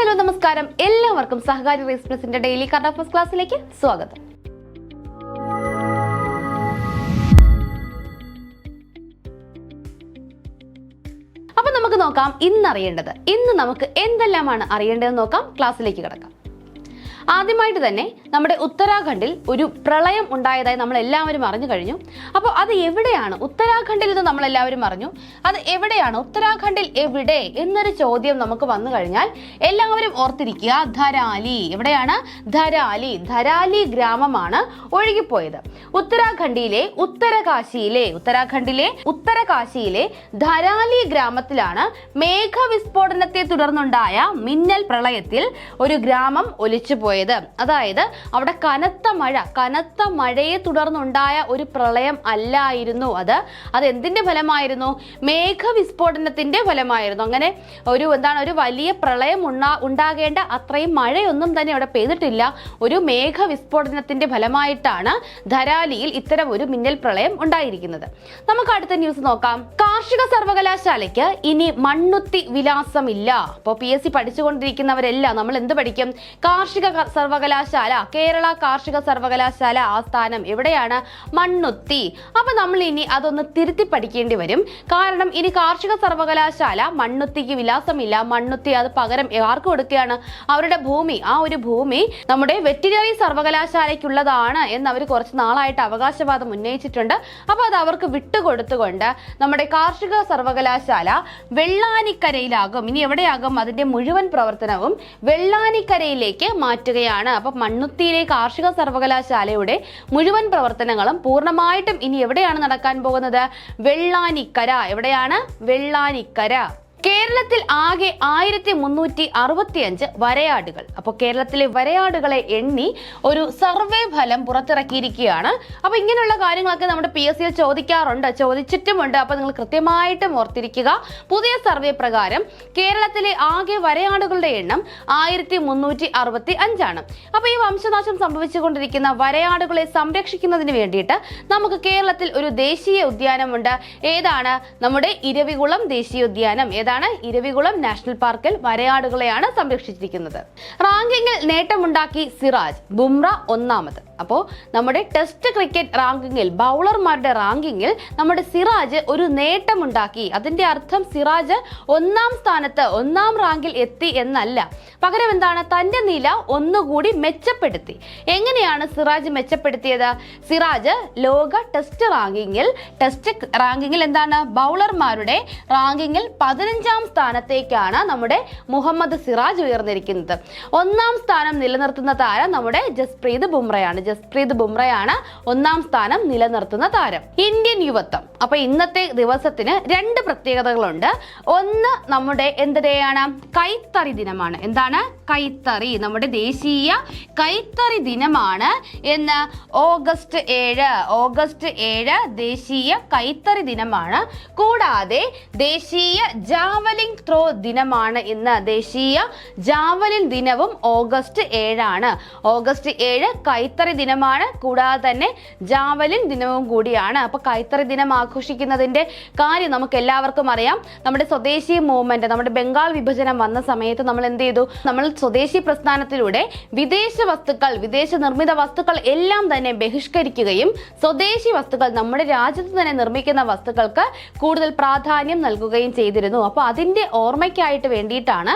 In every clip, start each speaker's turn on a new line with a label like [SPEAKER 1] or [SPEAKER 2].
[SPEAKER 1] Hello നമസ്കാരം, എല്ലാവർക്കും സഹകാരി raise പ്ലസിന്റെ daily current affairs ക്ലാസ്സിലേക്ക് സ്വാഗതം. അപ്പൊ നമുക്ക് നോക്കാം ഇന്ന് നമുക്ക് എന്തെല്ലാമാണ് അറിയേണ്ടതെന്ന് നോക്കാം. ക്ലാസ്സിലേക്ക് കിടക്കാം. ആദ്യമായിട്ട് തന്നെ നമ്മുടെ ഉത്തരാഖണ്ഡിൽ ഒരു പ്രളയം ഉണ്ടായതായി നമ്മൾ എല്ലാവരും അറിഞ്ഞു കഴിഞ്ഞു. അപ്പോൾ അത് എവിടെയാണ്? ഉത്തരാഖണ്ഡിൽ ഇത് നമ്മൾ എല്ലാവരും അറിഞ്ഞു. അത് എവിടെയാണ്? ഉത്തരാഖണ്ഡിൽ എവിടെ എന്നൊരു ചോദ്യം നമുക്ക് വന്നു കഴിഞ്ഞാൽ എല്ലാവരും ഓർത്തിരിക്കുക, ധരാലി. എവിടെയാണ്? ധരാലി ഗ്രാമമാണ് ഒഴുകിപ്പോയത്. ഉത്തരാഖണ്ഡിലെ ഉത്തരകാശിയിലെ ധരാലി ഗ്രാമത്തിലാണ് മേഘവിസ്ഫോടനത്തെ തുടർന്നുണ്ടായ മിന്നൽ പ്രളയത്തിൽ ഒരു ഗ്രാമം ഒലിച്ചുപോയത്. അതായത് അവിടെ കനത്ത മഴയെ തുടർന്നുണ്ടായ ഒരു പ്രളയം അല്ലായിരുന്നു അത് എന്തിന്റെ ഫലമായിരുന്നു? മേഘവിസ്ഫോടനത്തിന്റെ ഫലമായിരുന്നു. അങ്ങനെ ഒരു വലിയ പ്രളയം ഉണ്ടാകേണ്ട അത്രയും മഴയൊന്നും തന്നെ അവിടെ പെയ്തിട്ടില്ല. ഒരു മേഘവിസ്ഫോടനത്തിന്റെ ഫലമായിട്ടാണ് ധരാലിയിൽ ഇത്തരം ഒരു മിന്നൽ പ്രളയം ഉണ്ടായിരിക്കുന്നത്. നമുക്ക് അടുത്ത ന്യൂസ് നോക്കാം. കാർഷിക സർവകലാശാലയ്ക്ക് ഇനി മണ്ണുത്തി വിലാസമില്ല. അപ്പോൾ PSC പഠിച്ചുകൊണ്ടിരിക്കുന്നവരെല്ലാം നമ്മൾ എന്ത് പഠിക്കും? കാർഷിക സർവകലാശാല, കേരള കാർഷിക സർവകലാശാല ആസ്ഥാനം എവിടെയാണ്? മണ്ണുത്തി. അപ്പൊ നമ്മൾ ഇനി അതൊന്ന് തിരുത്തി പഠിക്കേണ്ടി വരും. കാരണം ഇനി കാർഷിക സർവകലാശാല മണ്ണുത്തിക്ക് വിലാസമില്ല. മണ്ണുത്തി അത് പകരം ആർക്ക് കൊടുക്കുകയാണ്? അവരുടെ ഭൂമി, ആ ഒരു ഭൂമി നമ്മുടെ വെറ്റിനറി സർവകലാശാലയ്ക്കുള്ളതാണ് എന്ന് അവർ കുറച്ച് നാളായിട്ട് അവകാശവാദം ഉന്നയിച്ചിട്ടുണ്ട്. അപ്പൊ അത് അവർക്ക് വിട്ടുകൊടുത്തുകൊണ്ട് നമ്മുടെ കാർഷിക സർവകലാശാല വെള്ളാനിക്കരയിലാകും. ഇനി എവിടെയാകും? അതിന്റെ മുഴുവൻ പ്രവർത്തനവും വെള്ളാനിക്കരയിലേക്ക് മാറ്റുകയാണ്. അപ്പൊ മണ്ണുത്തിയിലെ കാർഷിക സർവകലാശാലയുടെ മുഴുവൻ പ്രവർത്തനങ്ങളും പൂർണ്ണമായിട്ടും ഇനി എവിടെയാണ് നടക്കാൻ പോകുന്നത്? വെള്ളാനിക്കര. എവിടെയാണ്? വെള്ളാനിക്കര. കേരളത്തിൽ ആകെ 1365 വരയാടുകൾ. അപ്പോൾ കേരളത്തിലെ വരയാടുകളെ എണ്ണി ഒരു സർവേ ഫലം പുറത്തിറക്കിയിരിക്കുകയാണ്. അപ്പോൾ ഇങ്ങനെയുള്ള കാര്യങ്ങളൊക്കെ നമ്മുടെ PSCയിൽ ചോദിച്ചിട്ടുമുണ്ട്. അപ്പോൾ നിങ്ങൾ കൃത്യമായിട്ടും ഓർത്തിരിക്കുക. പുതിയ സർവേ പ്രകാരം കേരളത്തിലെ ആകെ വരയാടുകളുടെ എണ്ണം 1365 ആണ്. അപ്പോൾ ഈ വംശനാശം സംഭവിച്ചുകൊണ്ടിരിക്കുന്ന വരയാടുകളെ സംരക്ഷിക്കുന്നതിന് വേണ്ടിയിട്ട് നമുക്ക് കേരളത്തിൽ ഒരു ദേശീയ ഉദ്യാനമുണ്ട്. ഏതാണ്? നമ്മുടെ ഇരവികുളം ദേശീയോദ്യാനം. ഇരവികുളം നാഷണൽ പാർക്കിൽ വരയാടുകളെയാണ് സംരക്ഷിച്ചിരിക്കുന്നത്. റാങ്കിങ്ങിൽ നേട്ടമുണ്ടാക്കി സിറാജ്, ബുംറ ഒന്നാമത്. അപ്പോൾ നമ്മുടെ ടെസ്റ്റ് ക്രിക്കറ്റ് റാങ്കിങ്ങിൽ, ബൗളർമാരുടെ റാങ്കിങ്ങിൽ നമ്മുടെ സിറാജ് ഒരു നേട്ടമുണ്ടാക്കി. അതിന്റെ അർത്ഥം സിറാജ് ഒന്നാം റാങ്കിൽ എത്തി എന്നല്ല. പകരം എന്താണ്? തന്റെ നില ഒന്നുകൂടി മെച്ചപ്പെടുത്തി. എങ്ങനെയാണ് സിറാജ് മെച്ചപ്പെടുത്തിയത്? സിറാജ് ലോക ടെസ്റ്റ് റാങ്കിങ്ങിൽ എന്താണ്? ബൗളർമാരുടെ റാങ്കിങ്ങിൽ 15ാം സ്ഥാനത്തേക്കാണ് നമ്മുടെ മുഹമ്മദ് സിറാജ് ഉയർന്നിരിക്കുന്നത്. 1ാം സ്ഥാനം നിലനിർത്തുന്ന താരം നമ്മുടെ ജസ്പ്രീത് ബുംറയാണ്. 1ാം സ്ഥാനം നിലനിർത്തുന്ന താരം. ഇന്ത്യൻ യുവത്വം. അപ്പൊ ഇന്നത്തെ ദിവസത്തിന് 2 പ്രത്യേകതകളുണ്ട്. ഒന്ന് നമ്മുടെ എന്തിനെയാണ്? കൈത്തറി ദിനമാണ്. എന്താണ്? കൈത്തറി. നമ്മുടെ ദേശീയ കൈത്തറി ദിനമാണ് എന്ന് ഓഗസ്റ്റ് 7 ദേശീയ കൈത്തറി ദിനമാണ്. കൂടാതെ ദേശീയ ജാവലിൻ ത്രോ ദിനമാണ് ഇന്ന്. ദേശീയ ജാവലിൻ ദിനവും ഓഗസ്റ്റ് 7 ഓഗസ്റ്റ് 7 കൈത്തറി ദിനമാണ്. കൂടാതെ തന്നെ ജാവലിൻ ദിനവും കൂടിയാണ്. അപ്പൊ കൈത്തറി ദിനം ആഘോഷിക്കുന്നതിന്റെ കാര്യം നമുക്ക് എല്ലാവർക്കും അറിയാം. നമ്മുടെ സ്വദേശി മൂവ്മെന്റ്, നമ്മുടെ ബംഗാൾ വിഭജനം വന്ന സമയത്ത് നമ്മൾ എന്ത് ചെയ്തു? നമ്മൾ സ്വദേശി പ്രസ്ഥാനത്തിലൂടെ വിദേശ നിർമ്മിത വസ്തുക്കൾ എല്ലാം തന്നെ ബഹിഷ്കരിക്കുകയും സ്വദേശി വസ്തുക്കൾ, നമ്മുടെ രാജ്യത്ത് തന്നെ നിർമ്മിക്കുന്ന വസ്തുക്കൾക്ക് കൂടുതൽ പ്രാധാന്യം നൽകുകയും ചെയ്തിരുന്നു. അപ്പൊ അതിന്റെ ഓർമ്മയ്ക്കായിട്ട് വേണ്ടിയിട്ടാണ്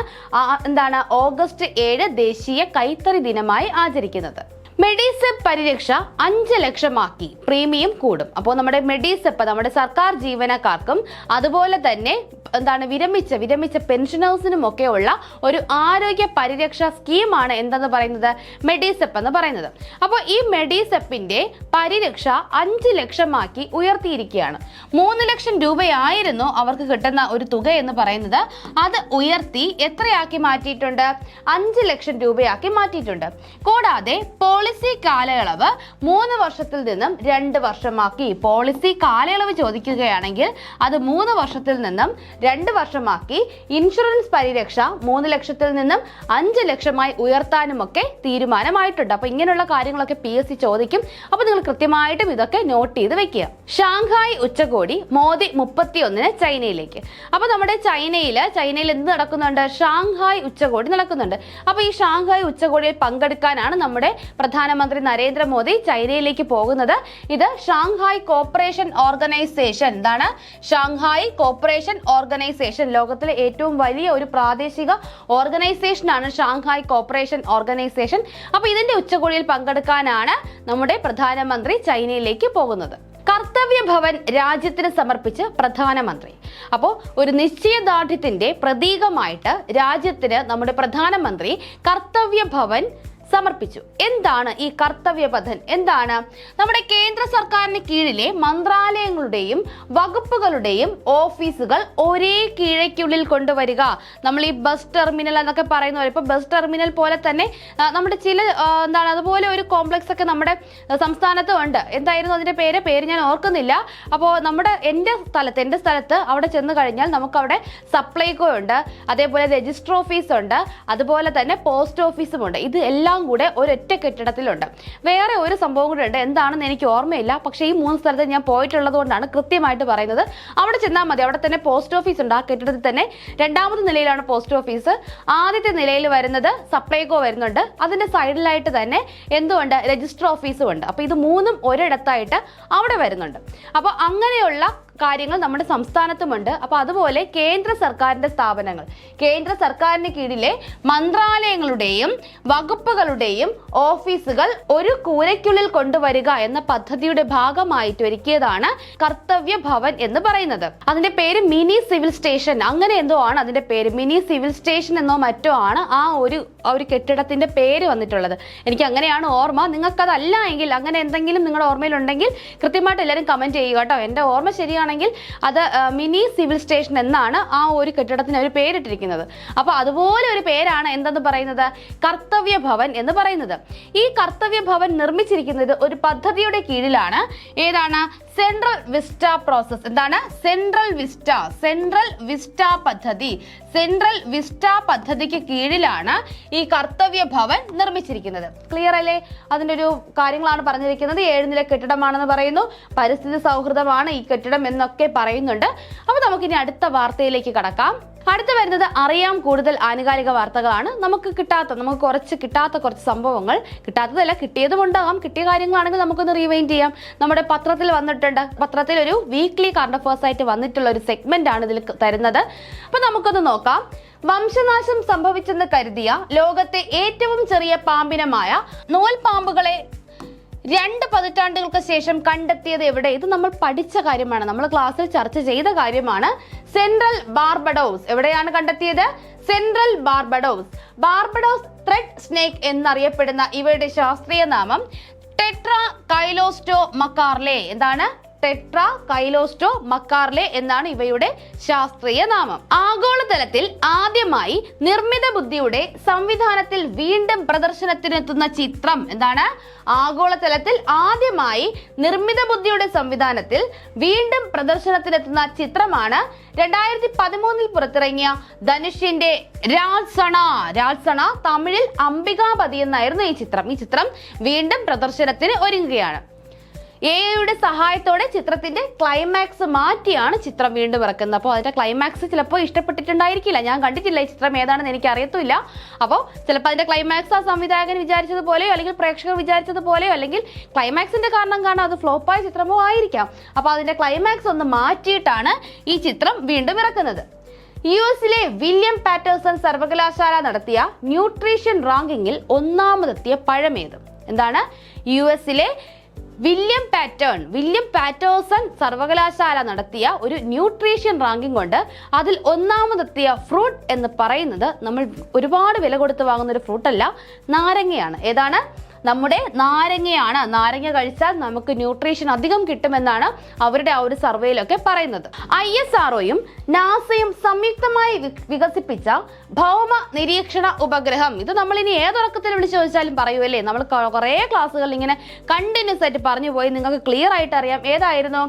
[SPEAKER 1] ഓഗസ്റ്റ് 7 ദേശീയ കൈത്തറി ദിനമായി ആചരിക്കുന്നത്. മെഡിസെപ്പ് പരിരക്ഷ 5 ലക്ഷമാക്കി, പ്രീമിയം കൂടും. അപ്പോൾ നമ്മുടെ മെഡിസെപ്പ് നമ്മുടെ സർക്കാർ ജീവനക്കാർക്കും അതുപോലെ തന്നെ വിരമിച്ച പെൻഷനേഴ്സിനും ഒക്കെ ഉള്ള ഒരു ആരോഗ്യ പരിരക്ഷ സ്കീമാണ് എന്തെന്ന് പറയുന്നത്? മെഡിസെപ്പ് എന്ന് പറയുന്നത്. അപ്പോൾ ഈ മെഡിസെപ്പിന്റെ പരിരക്ഷ 5 ലക്ഷമാക്കി ഉയർത്തിയിരിക്കുകയാണ്. 3 ലക്ഷം രൂപയായിരുന്നു അവർക്ക് കിട്ടുന്ന ഒരു തുക എന്ന് പറയുന്നത്. അത് ഉയർത്തി എത്രയാക്കി മാറ്റിയിട്ടുണ്ട്? 5 ലക്ഷം രൂപയാക്കി മാറ്റിയിട്ടുണ്ട്. കൂടാതെ പോളിസി കാലയളവ് 3 വർഷത്തിൽ നിന്നും 2 വർഷമാക്കി. പോളിസി കാലയളവ് ചോദിക്കുകയാണെങ്കിൽ അത് 3 വർഷത്തിൽ നിന്നും 2 വർഷമാക്കി. ഇൻഷുറൻസ് പരിരക്ഷ 3 ലക്ഷത്തിൽ നിന്നും 5 ലക്ഷമായി ഉയർത്താനുമൊക്കെ തീരുമാനമായിട്ടുണ്ട്. അപ്പൊ ഇങ്ങനെയുള്ള കാര്യങ്ങളൊക്കെ PSC ചോദിക്കും. അപ്പൊ നിങ്ങൾ കൃത്യമായിട്ടും ഇതൊക്കെ നോട്ട് ചെയ്ത് വെക്കുക. ഷാങ്ഹായ് ഉച്ചകോടി മോദി 31-ന് ചൈനയിലേക്ക്. അപ്പൊ നമ്മുടെ ചൈനയിൽ എന്ത് നടക്കുന്നുണ്ട്? ഷാങ്ഹായ് ഉച്ചകോടി നടക്കുന്നുണ്ട്. അപ്പൊ ഈ ഷാങ്ഹായ് ഉച്ചകോടിയിൽ പങ്കെടുക്കാനാണ് നമ്മുടെ പ്രധാനമന്ത്രി നരേന്ദ്രമോദി ചൈനയിലേക്ക് പോകുന്നത്. ഇത് ഷാങ്ഹായ് കോപ്പറേഷൻ ഓർഗനൈസേഷൻ, എന്താണ് ഷാങ്ഹായ് കോപ്പറേഷൻ ഓർഗനൈസേഷൻ, ലോകത്തിലെ ഏറ്റവും വലിയ ഒരു പ്രാദേശിക ഓർഗനൈസേഷൻ ആണ് ഷാങ്ഹായ് കോപ്പറേഷൻ ഓർഗനൈസേഷൻ. അപ്പൊ ഇതിന്റെ ഉച്ചകോടിയിൽ പങ്കെടുക്കാനാണ് നമ്മുടെ പ്രധാനമന്ത്രി ചൈനയിലേക്ക് പോകുന്നത്. കർത്തവ്യ ഭവൻ രാജ്യത്തിന് സമർപ്പിച്ച് പ്രധാനമന്ത്രി. അപ്പോൾ ഒരു നിശ്ചയദാർഢ്യത്തിന്റെ പ്രതീകമായിട്ട് രാജ്യത്തിന് നമ്മുടെ പ്രധാനമന്ത്രി കർത്തവ്യ ഭവൻ സമർപ്പിച്ചു. എന്താണ് ഈ കർത്തവ്യ പഥൻ? എന്താണ്? നമ്മുടെ കേന്ദ്ര സർക്കാരിന് കീഴിലെ മന്ത്രാലയങ്ങളുടെയും വകുപ്പുകളുടെയും ഓഫീസുകൾ ഒരേ കീഴയ്ക്കുള്ളിൽ കൊണ്ടുവരിക. നമ്മൾ ഈ ബസ് ടെർമിനൽ എന്നൊക്കെ പറയുന്ന പോലെ, ഇപ്പൊ ബസ് ടെർമിനൽ പോലെ തന്നെ നമ്മുടെ ചില അതുപോലെ ഒരു കോംപ്ലക്സ് ഒക്കെ നമ്മുടെ സംസ്ഥാനത്തും ഉണ്ട്. എന്തായിരുന്നു അതിന്റെ പേര് ഞാൻ ഓർക്കുന്നില്ല. അപ്പോൾ എൻ്റെ സ്ഥലത്ത് അവിടെ ചെന്ന് കഴിഞ്ഞാൽ നമുക്ക് അവിടെ സപ്ലൈകോ ഉണ്ട്, അതേപോലെ രജിസ്റ്റർ ഓഫീസ് ഉണ്ട്, അതുപോലെ തന്നെ പോസ്റ്റ് ഓഫീസും ഉണ്ട്. ഇത് എല്ലാം കൂടെ ഒരൊറ്റ കെട്ടിടത്തിലുണ്ട്. വേറെ ഒരു സംഭവം കൂടെ ഉണ്ട്, എന്താണെന്ന് എനിക്ക് ഓർമ്മയില്ല. പക്ഷേ ഈ 3 സ്ഥലത്ത് ഞാൻ പോയിട്ടുള്ളത് കൊണ്ടാണ് കൃത്യമായിട്ട് പറയുന്നത്. അവിടെ ചെന്നാൽ മതി, അവിടെ തന്നെ പോസ്റ്റ് ഓഫീസ് ഉണ്ട്. ആ കെട്ടിടത്തിൽ തന്നെ 2ാമത്തെ നിലയിലാണ് പോസ്റ്റ് ഓഫീസ്. ആദ്യത്തെ നിലയിൽ വരുന്നത് സപ്ലൈകോ വരുന്നുണ്ട്. അതിന്റെ സൈഡിലായിട്ട് തന്നെ എന്തുണ്ട്? രജിസ്റ്റർ ഓഫീസും ഉണ്ട്. അപ്പൊ ഇത് 3ഉം ഒരിടത്തായിട്ട് അവിടെ വരുന്നുണ്ട്. അപ്പൊ അങ്ങനെയുള്ള കാര്യങ്ങൾ നമ്മുടെ സംസ്ഥാനത്തുമുണ്ട്. അപ്പൊ അതുപോലെ കേന്ദ്ര സർക്കാരിന്റെ സ്ഥാപനങ്ങൾ, കേന്ദ്ര സർക്കാരിന് കീഴിലെ മന്ത്രാലയങ്ങളുടെയും വകുപ്പുകളുടെയും ഓഫീസുകൾ ഒരു കൂരയ്ക്കുള്ളിൽ കൊണ്ടുവരിക എന്ന പദ്ധതിയുടെ ഭാഗമായിട്ട് ഒരുക്കിയതാണ് കർത്തവ്യ ഭവൻ എന്ന് പറയുന്നത്. അതിന്റെ പേര് മിനി സിവിൽ സ്റ്റേഷൻ, അങ്ങനെ എന്തോ ആണ് അതിന്റെ പേര്. മിനി സിവിൽ സ്റ്റേഷൻ എന്നോ മറ്റോ ആണ് ആ ഒരു കെട്ടിടത്തിന്റെ പേര് വന്നിട്ടുള്ളത്. എനിക്ക് അങ്ങനെയാണ് ഓർമ്മ. നിങ്ങൾക്കതല്ല എങ്കിൽ, അങ്ങനെ എന്തെങ്കിലും നിങ്ങളുടെ ഓർമ്മയിലുണ്ടെങ്കിൽ കൃത്യമായിട്ട് എല്ലാവരും കമന്റ് ചെയ്യുക കേട്ടോ. എന്റെ ഓർമ്മ ശരിയാണെങ്കിൽ അത് മിനി സിവിൽ സ്റ്റേഷൻ എന്നാണ് ആ ഒരു കെട്ടിടത്തിന് അവർ പേരിട്ടിരിക്കുന്നത്. അപ്പൊ അതുപോലെ ഒരു പേരാണ് എന്തെന്ന് പറയുന്നത്? കർത്തവ്യ ഭവൻ എന്ന് പറയുന്നത്. ഈ കർത്തവ്യ ഭവൻ നിർമ്മിച്ചിരിക്കുന്നത് ഒരു പദ്ധതിയുടെ കീഴിലാണ്. ഏതാണ്? Central vista process. എന്താണ്? സെൻട്രൽ വിസ്റ്റ പദ്ധതി. സെൻട്രൽ വിസ്റ്റ പദ്ധതിക്ക് കീഴിലാണ് ഈ കർത്തവ്യ ഭവൻ നിർമ്മിച്ചിരിക്കുന്നത്. ക്ലിയർ അല്ലേ? അതിന്റെ ഒരു കാര്യങ്ങളാണ് പറഞ്ഞിരിക്കുന്നത്. 7 നില കെട്ടിടമാണെന്ന് പറയുന്നു. പരിസ്ഥിതി സൗഹൃദമാണ് ഈ കെട്ടിടം എന്നൊക്കെ പറയുന്നുണ്ട്. അപ്പൊ നമുക്കിനി അടുത്ത വാർത്തയിലേക്ക് കടക്കാം. അടുത്ത വരുന്നത് അറിയാം കൂടുതൽ ആനുകാലിക വാർത്തകളാണ്. നമുക്ക് കിട്ടാത്ത കുറച്ച് സംഭവങ്ങൾ, കിട്ടാത്തതല്ല കിട്ടിയതും ഉണ്ടാകാം. കിട്ടിയ കാര്യങ്ങളാണെങ്കിൽ നമുക്കൊന്ന് റീവൈൻഡ് ചെയ്യാം. നമ്മുടെ പത്രത്തിൽ വന്നിട്ടുണ്ട്. പത്രത്തിൽ ഒരു വീക്ക്ലി കറണ്ട് അഫയേഴ്സ് ആയിട്ട് വന്നിട്ടുള്ള ഒരു സെഗ്മെന്റ് ആണ് ഇതിൽ തരുന്നത്. അപ്പൊ നമുക്കൊന്ന് നോക്കാം. വംശനാശം സംഭവിച്ചെന്ന് കരുതിയ ലോകത്തെ ഏറ്റവും ചെറിയ പാമ്പിനമായ നൂൽപാമ്പുകളെ 2 പതിറ്റാണ്ടുകൾക്ക് ശേഷം കണ്ടെത്തിയത് എവിടെ? ഇത് നമ്മൾ പഠിച്ച കാര്യമാണ്, നമ്മൾ ക്ലാസ്സിൽ ചർച്ച ചെയ്ത കാര്യമാണ്. Central Barbados. എവിടെയാണ് കണ്ടെത്തിയത്? സെൻട്രൽ ബാർബഡോസ് ത്രെഡ് സ്നേക്ക് എന്നറിയപ്പെടുന്ന ഇവയുടെ ശാസ്ത്രീയ നാമം ടെട്രാ കൈലോസ്റ്റോ മക്കാർലെ. എന്താണ്? ടെട്രാ കൈലോസ്റ്റോ മക്കാർലെ എന്നാണ് ഇവയുടെ ശാസ്ത്രീയ നാമം. ആഗോളതലത്തിൽ ആദ്യമായി നിർമ്മിത ബുദ്ധിയുടെ സംവിധാനത്തിൽ വീണ്ടും പ്രദർശനത്തിനെത്തുന്ന ചിത്രം. എന്താണ്? ആഗോളതലത്തിൽ ആദ്യമായി നിർമ്മിത ബുദ്ധിയുടെ സംവിധാനത്തിൽ വീണ്ടും പ്രദർശനത്തിനെത്തുന്ന ചിത്രമാണ് 2013 പുറത്തിറങ്ങിയ ധനുഷിന്റെ രാൾസണ. തമിഴിൽ അംബികാപതി എന്നായിരുന്നു ഈ ചിത്രം വീണ്ടും പ്രദർശനത്തിന് ഒരുങ്ങുകയാണ്. എയുടെ സഹായത്തോടെ ചിത്രത്തിന്റെ ക്ലൈമാക്സ് മാറ്റിയാണ് ചിത്രം വീണ്ടും ഇറക്കുന്നത്. അപ്പോൾ അതിന്റെ ക്ലൈമാക്സ് ചിലപ്പോൾ ഇഷ്ടപ്പെട്ടിട്ടുണ്ടായിരിക്കില്ല. ഞാൻ കണ്ടിട്ടില്ല ഈ ചിത്രം ഏതാണെന്ന് എനിക്ക് അറിയത്തില്ല. അപ്പോൾ ചിലപ്പോൾ അതിന്റെ ക്ലൈമാക്സ് ആ സംവിധായകൻ വിചാരിച്ചതുപോലെയോ അല്ലെങ്കിൽ പ്രേക്ഷകർ വിചാരിച്ചതുപോലെയോ അല്ലെങ്കിൽ ക്ലൈമാക്സിന്റെ കാരണം കാണാൻ അത് ഫ്ലോപ്പായ ചിത്രമോ ആയിരിക്കാം. അപ്പോൾ അതിന്റെ ക്ലൈമാക്സ് ഒന്ന് മാറ്റിയിട്ടാണ് ഈ ചിത്രം വീണ്ടും ഇറക്കുന്നത്. US-ലെ വില്യം പാറ്റേഴ്സൺ സർവകലാശാല നടത്തിയ ന്യൂട്രീഷൻ റാങ്കിങ്ങിൽ 1ാമതെത്തിയ പഴമേത്? എന്താണ്? US-ലെ വില്യം പാറ്റേഴ്സൺ സർവകലാശാല നടത്തിയ ഒരു ന്യൂട്രീഷൻ റാങ്കിംഗ് കൊണ്ട് അതിൽ 1ാമതെത്തിയ ഫ്രൂട്ട് എന്ന് പറയുന്നത് നമ്മൾ ഒരുപാട് വില കൊടുത്ത് വാങ്ങുന്ന ഒരു ഫ്രൂട്ട് അല്ല, നാരങ്ങയാണ്. ഏതാണ്? നമ്മുടെ നാരങ്ങയാണ്. നാരങ്ങ കഴിച്ചാൽ നമുക്ക് ന്യൂട്രീഷൻ അധികം കിട്ടുമെന്നാണ് അവരുടെ ആ ഒരു സർവേയിലൊക്കെ പറയുന്നത്. ISROയും നാസയും സംയുക്തമായി വികസിപ്പിച്ച ഭൗമ നിരീക്ഷണ ഉപഗ്രഹം, ഇത് നമ്മൾ ഇനി ഏതൊറക്കത്തിൽ വിളിച്ച് ചോദിച്ചാലും പറയുമല്ലേ, നമ്മൾ കുറേ ക്ലാസ്സുകൾ ഇങ്ങനെ കണ്ടിന്യൂസ് ആയിട്ട് പറഞ്ഞു പോയി, നിങ്ങൾക്ക് ക്ലിയർ ആയിട്ട് അറിയാം. ഏതായിരുന്നു?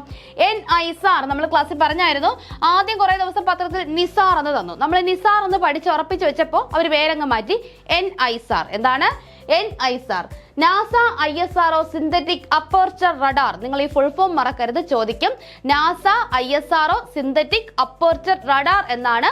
[SPEAKER 1] NISAR. നമ്മൾ ക്ലാസ്സിൽ പറഞ്ഞായിരുന്നു. ആദ്യം കുറെ ദിവസം പത്രത്തിൽ നിസാർ എന്ന് തന്നു. നമ്മൾ നിസാർ എന്ന് പഠിച്ച് ഉറപ്പിച്ച് വെച്ചപ്പോൾ അവർ പേരങ്ങ് മാറ്റി NISAR. എന്താണ് NISAR? NASA ISRO synthetic aperture radar. നിങ്ങൾ ഈ ഫുൾ ഫോം മറക്കരുത്, ചോദിക്കും. NASA ISRO synthetic aperture radar എന്നാണ്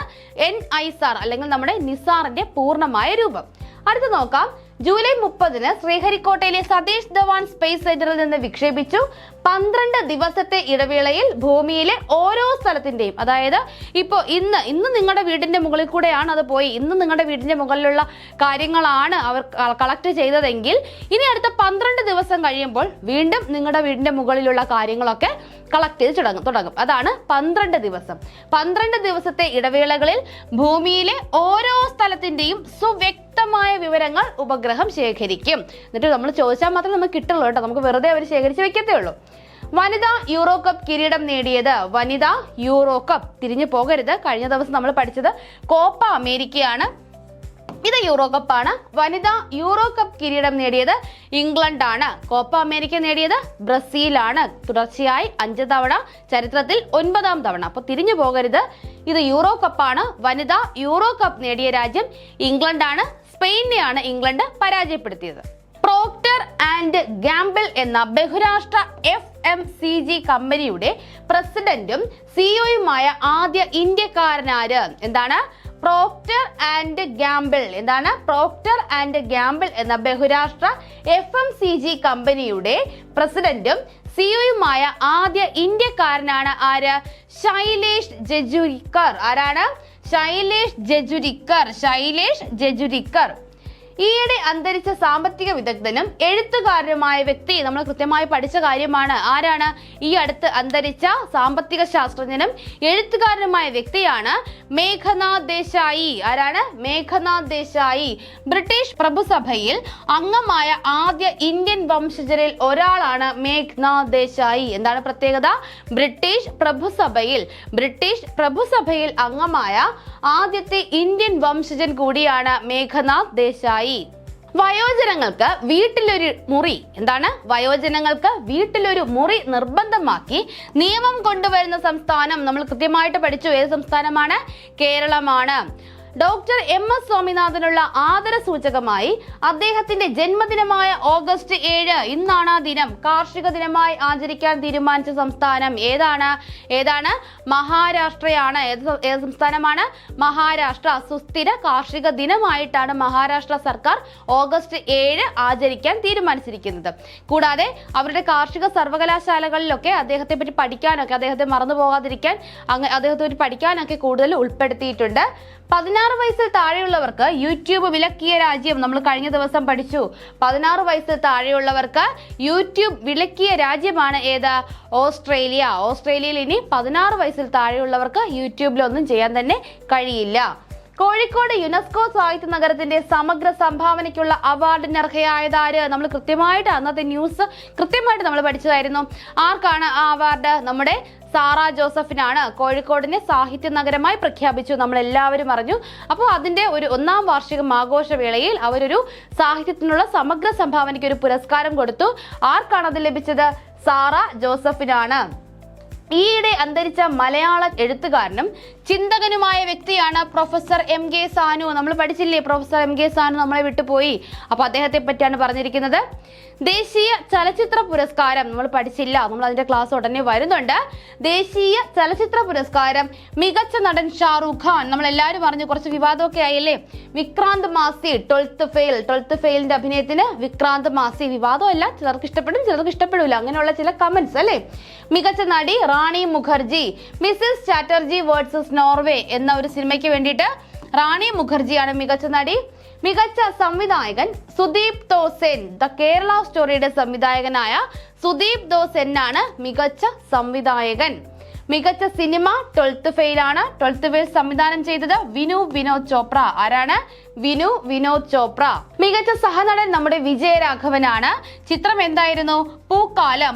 [SPEAKER 1] NISAR അല്ലെങ്കിൽ നമ്മുടെ നിസാറിന്റെ പൂർണ്ണമായ രൂപം. അടുത്ത് നോക്കാം. ജൂലൈ 30 ശ്രീഹരിക്കോട്ടയിലെ സതീഷ് ധവാൻ സ്പേസ് സെന്ററിൽ നിന്ന് വിക്ഷേപിച്ചു. 12 ദിവസത്തെ ഇടവേളയിൽ ഭൂമിയിലെ ഓരോ സ്ഥലത്തിന്റെയും, അതായത് ഇപ്പോൾ ഇന്ന് നിങ്ങളുടെ വീടിന്റെ മുകളിൽ കൂടെയാണ് അത് പോയി, ഇന്ന് നിങ്ങളുടെ വീടിന്റെ മുകളിലുള്ള കാര്യങ്ങളാണ് അവർ കളക്ട് ചെയ്തതെങ്കിൽ ഇനി അടുത്ത 12 ദിവസം കഴിയുമ്പോൾ വീണ്ടും നിങ്ങളുടെ വീടിന്റെ മുകളിലുള്ള കാര്യങ്ങളൊക്കെ കളക്ട് ചെയ്ത് തുടങ്ങും. അതാണ് 12 ദിവസം. 12 ദിവസത്തെ ഇടവേളകളിൽ ഭൂമിയിലെ ഓരോ സ്ഥലത്തിന്റെയും സുവ്യക്തമായ വിവരങ്ങൾ ഉപഗ്രഹം ശേഖരിക്കും. എന്നിട്ട് നമ്മൾ ചോദിച്ചാൽ മാത്രമേ നമുക്ക് കിട്ടുള്ളൂ കേട്ടോ, നമുക്ക് വെറുതെ അവർ ശേഖരിച്ച് വെക്കത്തേ ഉള്ളൂ. വനിതാ യൂറോ കപ്പ് കിരീടം നേടിയത്. വനിതാ യൂറോ കപ്പ്, തിരിഞ്ഞു പോകരുത്, കഴിഞ്ഞ ദിവസം നമ്മൾ പഠിച്ചത് കോപ്പ അമേരിക്കയാണ്, ഇത് യൂറോ കപ്പാണ്. വനിതാ യൂറോ കപ്പ് കിരീടം നേടിയത് ഇംഗ്ലണ്ടാണ്. കോപ്പ അമേരിക്ക നേടിയത് ബ്രസീലാണ്. തുടർച്ചയായി 5 തവണ, ചരിത്രത്തിൽ 9ാം തവണ. അപ്പോൾ തിരിഞ്ഞു പോകരുത്, ഇത് യൂറോ കപ്പാണ്. വനിതാ യൂറോ കപ്പ് നേടിയ രാജ്യം ഇംഗ്ലണ്ടാണ്. സ്പെയിനെയാണ് ഇംഗ്ലണ്ട് പരാജയപ്പെടുത്തിയത്. പ്രോക്ടർ ആൻഡ് ഗാംബിൾ എന്ന ബഹുരാഷ്ട്ര FMCG കമ്പനിയുടെ പ്രസിഡന്റും സിഇഒയുമായ ആദ്യ ഇന്ത്യക്കാരനാര്? എന്താണ്? Procter and Gamble. എന്താണ്? പ്രോക്ടർ ആൻഡ് ഗാംബിൾ എന്ന ബഹുരാഷ്ട്ര FMCG കമ്പനിയുടെ പ്രസിഡന്റും സിഇഒയുമായ ആദ്യ ഇന്ത്യക്കാരനാണ് ആര്? ശൈലേഷ് ജെജുരിക്കർ. ആരാണ്? ശൈലേഷ് ജെജുരിക്കർ. ഈയിടെ അന്തരിച്ച സാമ്പത്തിക വിദഗ്ധനും എഴുത്തുകാരനുമായ വ്യക്തി, നമ്മൾ കൃത്യമായി പഠിച്ച കാര്യമാണ്. ആരാണ്? ഈ അടുത്ത് അന്തരിച്ച സാമ്പത്തിക ശാസ്ത്രജ്ഞനും എഴുത്തുകാരനുമായ വ്യക്തിയാണ് മേഘനാഥ് ദേശായി. ആരാണ്? മേഘനാഥ് ദേശായി. ബ്രിട്ടീഷ് പ്രഭുസഭയിൽ അംഗമായ ആദ്യ ഇന്ത്യൻ വംശജരിൽ ഒരാളാണ് മേഘനാഥ് ദേശായി. എന്താണ് പ്രത്യേകത? ബ്രിട്ടീഷ് പ്രഭുസഭയിൽ അംഗമായ ആദ്യത്തെ ഇന്ത്യൻ വംശജൻ കൂടിയാണ് മേഘനാഥ് ദേശായി. വയോജനങ്ങൾക്ക് വീട്ടിലൊരു മുറി, എന്താണ്? വയോജനങ്ങൾക്ക് വീട്ടിലൊരു മുറി നിർബന്ധമാക്കി നിയമം കൊണ്ടുവരുന്ന സംസ്ഥാനം നമ്മൾ കൃത്യമായിട്ട് പഠിച്ചു. ഏത് സംസ്ഥാനമാണ്? കേരളമാണ്. ഡോക്ടർ MS സ്വാമിനാഥനുള്ള ആദര സൂചകമായി അദ്ദേഹത്തിന്റെ ജന്മദിനമായ ഓഗസ്റ്റ് 7, ഇന്നാണ് ആ ദിനം, കാർഷിക ദിനമായി ആചരിക്കാൻ തീരുമാനിച്ച സംസ്ഥാനം ഏതാണ്? മഹാരാഷ്ട്രയാണ്. ഏത് സംസ്ഥാനമാണ്? മഹാരാഷ്ട്ര. സുസ്ഥിര കാർഷിക ദിനമായിട്ടാണ് മഹാരാഷ്ട്ര സർക്കാർ ഓഗസ്റ്റ് 7 ആചരിക്കാൻ തീരുമാനിച്ചിരിക്കുന്നത്. കൂടാതെ അവരുടെ കാർഷിക സർവകലാശാലകളിലൊക്കെ അദ്ദേഹത്തെ പറ്റി പഠിക്കാനൊക്കെ, അദ്ദേഹത്തെ മറന്നു പോകാതിരിക്കാൻ അദ്ദേഹത്തെ പറ്റി പഠിക്കാനൊക്കെ കൂടുതൽ ഉൾപ്പെടുത്തിയിട്ടുണ്ട്. 16 വയസ്സിൽ താഴെയുള്ളവർക്ക് യൂട്യൂബ് വിലക്കിയ രാജ്യം നമ്മൾ കഴിഞ്ഞ ദിവസം പഠിച്ചു. 16 വയസ്സിൽ താഴെയുള്ളവർക്ക് യൂട്യൂബ് വിലക്കിയ രാജ്യമാണ് ഏത്? ഓസ്ട്രേലിയ. ഓസ്ട്രേലിയയിൽ ഇനി 16 വയസ്സിൽ താഴെയുള്ളവർക്ക് യൂട്യൂബിലൊന്നും ചെയ്യാൻ തന്നെ കഴിയില്ല. കോഴിക്കോട് യുനെസ്കോ സാഹിത്യ നഗരത്തിന്റെ സമഗ്ര സംഭാവനയ്ക്കുള്ള അവാർഡിന് അർഹയായതാര്? നമ്മൾ കൃത്യമായിട്ട് അന്നത്തെ ന്യൂസ് കൃത്യമായിട്ട് നമ്മൾ പഠിച്ചതായിരുന്നു. ആർക്കാണ് ആ അവാർഡ്? നമ്മുടെ സാറ ജോസഫിനാണ്. കോഴിക്കോടിനെ സാഹിത്യ നഗരമായി പ്രഖ്യാപിച്ചു, നമ്മൾ എല്ലാവരും അറിഞ്ഞു. അപ്പോൾ അതിന്റെ ഒരു 1ാം വാർഷികം ആഘോഷവേളയിൽ അവരൊരു സാഹിത്യത്തിനുള്ള സമഗ്ര സംഭാവനയ്ക്ക് ഒരു പുരസ്കാരം കൊടുത്തു. ആർക്കാണ് അത് ലഭിച്ചത്? സാറ ജോസഫിനാണ്. ഈയിടെ അന്തരിച്ച മലയാള എഴുത്തുകാരനും ചിന്തകനുമായ വ്യക്തിയാണ് പ്രൊഫസർ MK സാനു. നമ്മൾ പഠിച്ചില്ലേ? പ്രൊഫസർ MK സാനു നമ്മളെ വിട്ടുപോയി. അപ്പോൾ അദ്ദേഹത്തെ പറ്റിയാണ് പറഞ്ഞിരിക്കുന്നത്. ദേശീയ ചലച്ചിത്ര പുരസ്കാരം നമ്മൾ പഠിച്ചില്ല, നമ്മൾ അതിന്റെ ക്ലാസ് ഉടനെ വരുന്നുണ്ട്. ദേശീയ ചലച്ചിത്ര പുരസ്കാരം മികച്ച നടൻ ഷാറൂഖ് ഖാൻ. നമ്മൾ എല്ലാവരും പറഞ്ഞു, കുറച്ച് വിവാദമൊക്കെ ആയില്ലേ? വിക്രാന്ത് മാസി 12th ഫെയിലിന്റെ അഭിനയത്തിന് വിക്രാന്ത് മാസി. വിവാദമല്ല, ചിലർക്ക് ഇഷ്ടപ്പെടും ചിലർക്ക് ഇഷ്ടപ്പെടില്ല, അങ്ങനെയുള്ള ചില കമന്റ്സ് അല്ലേ. മികച്ച നടി Rani Mukherji. Mrs Chatterjee versus Norway എന്ന ഒരു സിനിമയ്ക്ക് വേണ്ടിയിട്ട് റാണി മുഖർജിയാണ് മികച്ച നടി. മികച്ച സംവിധായകൻ സുദീപ് ദോസെൻ. ദ കേരള സ്റ്റോറിയുടെ സംവിധായകനായ സുദീപ് ദോസെന്നാണ് മികച്ച സംവിധായകൻ. മികച്ച സിനിമ 12th ഫെയിൽ ആണ്. 12th ഫെയിൽ സംവിധാനം ചെയ്തത് വിനോദ് ചോപ്ര. ആരാണ്? വിനോദ് ചോപ്ര. മികച്ച സഹനടൻ നമ്മുടെ വിജയരാഘവനാണ്. ചിത്രം എന്തായിരുന്നു?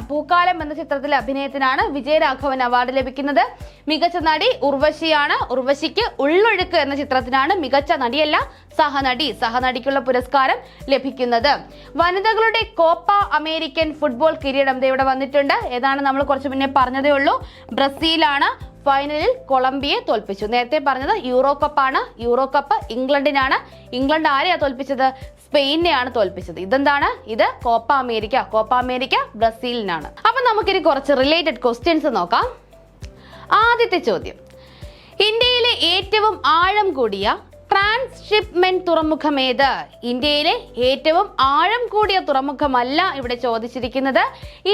[SPEAKER 1] പൂക്കാലം എന്ന ചിത്രത്തിലെ അഭിനയത്തിനാണ് വിജയരാഘവൻ അവാർഡ് ലഭിക്കുന്നത്. മികച്ച നടി ഉർവശിയാണ്. ഉർവശിക്ക് ഉള്ളൊഴുക്ക് എന്ന ചിത്രത്തിനാണ് മികച്ച നടിയല്ല സഹനടിക്കുള്ള പുരസ്കാരം ലഭിക്കുന്നത്. വനിതകളുടെ കോപ്പ അമേരിക്കൻ ഫുട്ബോൾ കിരീടം ഇവിടെ വന്നിട്ടുണ്ട്. ഏതാണ്? നമ്മൾ കുറച്ചു മുന്നേ പറഞ്ഞതേ ഉള്ളൂ. ബ്രസീലാണ് ഫൈനലിൽ കൊളംബിയയെ തോൽപ്പിച്ചു. നേരത്തെ പറഞ്ഞത് യൂറോ കപ്പാണ്. Euro cup ഇംഗ്ലണ്ടിനാണ്. ഇംഗ്ലണ്ട് ആരെയാ തോൽപ്പിച്ചത്? സ്പെയിനെയാണ് തോൽപ്പിച്ചത്. ഇതെന്താണ്? ഇത് കോപ്പ അമേരിക്ക ബ്രസീലിനാണ്. അപ്പൊ നമുക്കിനി കുറച്ച് റിലേറ്റഡ് ക്വസ്റ്റ്യൻസ് നോക്കാം. ആദ്യത്തെ ചോദ്യം, ഇന്ത്യയിലെ ഏറ്റവും ആഴം കൂടിയ ട്രാൻസ്ഷിപ്മെന്റ് തുറമുഖം ഏത്? ഇന്ത്യയിലെ ഏറ്റവും ആഴം കൂടിയ തുറമുഖമല്ല ഇവിടെ ചോദിച്ചിരിക്കുന്നത്.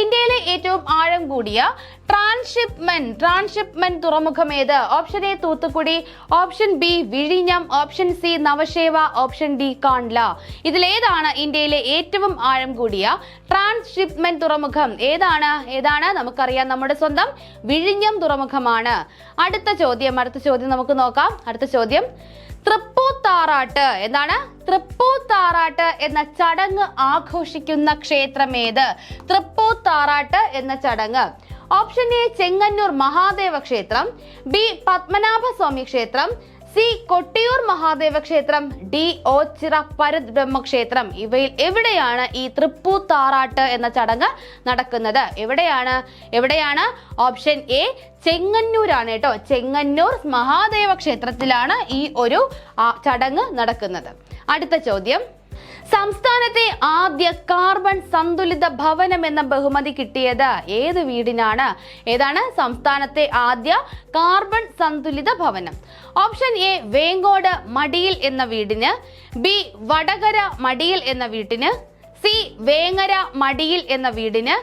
[SPEAKER 1] ഇന്ത്യയിലെ ഏറ്റവും ആഴം കൂടിയ ട്രാൻസ്ഷിപ്മെന്റ് തുറമുഖം ഏത്? Option A Thoothukudi, option B വിഴിഞ്ഞം, option C Navasheva, option D Kandla. ഇതിലേതാണ് ഇന്ത്യയിലെ ഏറ്റവും ആഴം കൂടിയ ട്രാൻസ്ഷിപ്മെന്റ് തുറമുഖം? ഏതാണ്? നമുക്കറിയാം, നമ്മുടെ സ്വന്തം വിഴിഞ്ഞം തുറമുഖമാണ്. അടുത്ത ചോദ്യം നമുക്ക് നോക്കാം. അടുത്ത ചോദ്യം, തൃപ്പൂത്താറാട്ട് എന്താണ്? തൃപ്പൂത്താറാട്ട് എന്ന ചടങ്ങ് ആഘോഷിക്കുന്ന ക്ഷേത്രം ഏത്? തൃപ്പൂത്താറാട്ട് എന്ന ചടങ്ങ്. ഓപ്ഷൻ എ ചെങ്ങന്നൂർ മഹാദേവ ക്ഷേത്രം, ബി പത്മനാഭസ്വാമി ക്ഷേത്രം, സി കൊട്ടിയൂർ മഹാദേവ ക്ഷേത്രം, ഡി ഓച്ചിറ പരബ്രഹ്മക്ഷേത്രം. ഇവയിൽ എവിടെയാണ് ഈ തൃപ്പൂത്താറാട്ട് എന്ന ചടങ്ങ് നടക്കുന്നത്? എവിടെയാണ്? ഓപ്ഷൻ എ ചെങ്ങന്നൂരാണ് കേട്ടോ. ചെങ്ങന്നൂർ മഹാദേവ ക്ഷേത്രത്തിലാണ് ഈ ഒരു ചടങ്ങ് നടക്കുന്നത്. അടുത്ത ചോദ്യം, സംസ്ഥാനത്തെ ആദ്യ കാർബൺ സന്തുലിത ഭവനം എന്ന ബഹുമതി കിട്ടിയത് ഏത് വീടിനാണ്? ഏതാണ് സംസ്ഥാനത്തെ ആദ്യ കാർബൺ സന്തുലിത ഭവനം? ഓപ്ഷൻ എ വേങ്കോട് മടിയിൽ എന്ന വീടിന്, ബി വടകര മടിയിൽ എന്ന വീട്ടിന്, സി വേങ്ങര മടിയിൽ എന്ന വീടിന്,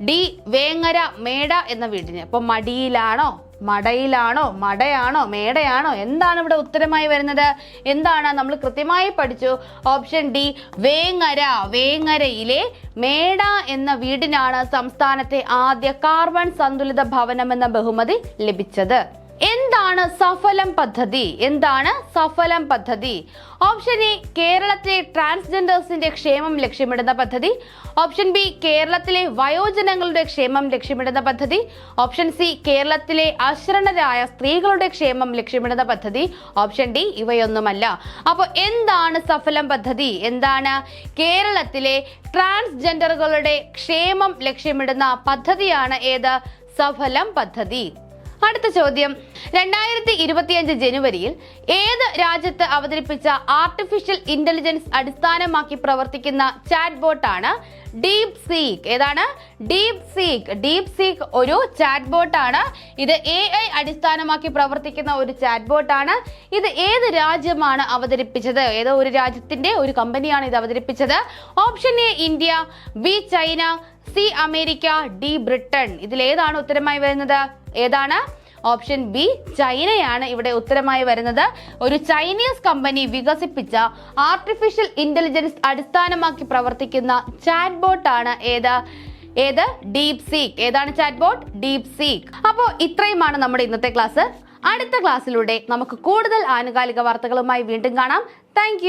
[SPEAKER 1] ഡി വേങ്ങര മേട എന്ന വീടിന്. അപ്പൊ മടിയിലാണോ, മടയിലാണോ, മടയാണോ, മേടയാണോ? എന്താണ് ഇവിടെ ഉത്തരമായി വരുന്നത്? എന്താണ്? നമ്മൾ കൃത്യമായി പഠിച്ചു. ഓപ്ഷൻ ഡി വേങ്ങരയിലെ മേട എന്ന വീടിനാണ് സംസ്ഥാനത്തെ ആദ്യ കാർബൺ സന്തുലിത ഭവനം എന്ന ബഹുമതി ലഭിച്ചത്. എന്താണ് സഫലം പദ്ധതി? ഓപ്ഷൻ എ കേരളത്തിലെ ട്രാൻസ്ജെൻഡേഴ്സിന്റെ ക്ഷേമം ലക്ഷ്യമിടുന്ന പദ്ധതി, ഓപ്ഷൻ ബി കേരളത്തിലെ വയോജനങ്ങളുടെ ക്ഷേമം ലക്ഷ്യമിടുന്ന പദ്ധതി, ഓപ്ഷൻ സി കേരളത്തിലെ അശരണരായ സ്ത്രീകളുടെ ക്ഷേമം ലക്ഷ്യമിടുന്ന പദ്ധതി, ഓപ്ഷൻ ഡി ഇവയൊന്നുമല്ല. അപ്പോൾ എന്താണ് സഫലം പദ്ധതി? എന്താണ്? കേരളത്തിലെ ട്രാൻസ്ജെൻഡറുകളുടെ ക്ഷേമം ലക്ഷ്യമിടുന്ന പദ്ധതിയാണ് ഏത്? സഫലം പദ്ധതി. അടുത്ത ചോദ്യം, 2025 ജനുവരിയിൽ ഏത് രാജ്യത്ത് അവതരിപ്പിച്ച ആർട്ടിഫിഷ്യൽ ഇന്റലിജൻസ് അടിസ്ഥാനമാക്കി പ്രവർത്തിക്കുന്ന ചാറ്റ് ബോട്ടാണ് ഡീപ് സീക്ക്? ഏതാണ്? ഡീപ് സീക്ക് ഒരു ചാറ്റ് ബോട്ടാണ്. ഇത് AI അടിസ്ഥാനമാക്കി പ്രവർത്തിക്കുന്ന ഒരു ചാറ്റ് ബോട്ടാണ്. ഇത് ഏത് രാജ്യമാണ് അവതരിപ്പിച്ചത്? ഏതോ ഒരു രാജ്യത്തിന്റെ ഒരു കമ്പനിയാണ് ഇത് അവതരിപ്പിച്ചത്. Option A India, B China, C America, D Britain. ഇതിലേതാണ് ഉത്തരമായി വരുന്നത്? ഏതാണ്? ഓപ്ഷൻ ബി ചൈനയാണ് ഇവിടെ ഉത്തരമായി വരുന്നത്. ഒരു ചൈനീസ് കമ്പനി വികസിപ്പിച്ച ആർട്ടിഫിഷ്യൽ ഇന്റലിജൻസ് അടിസ്ഥാനമാക്കി പ്രവർത്തിക്കുന്ന ചാറ്റ് ബോട്ടാണ് ഏത്? Deep seek. ഏതാണ് ചാറ്റ് ബോട്ട്? Deep seek. അപ്പോൾ ഇത്രയുമാണ് നമ്മുടെ ഇന്നത്തെ ക്ലാസ്. അടുത്ത ക്ലാസ്സിലൂടെ നമുക്ക് കൂടുതൽ ആനുകാലിക വാർത്തകളുമായി വീണ്ടും കാണാം. താങ്ക്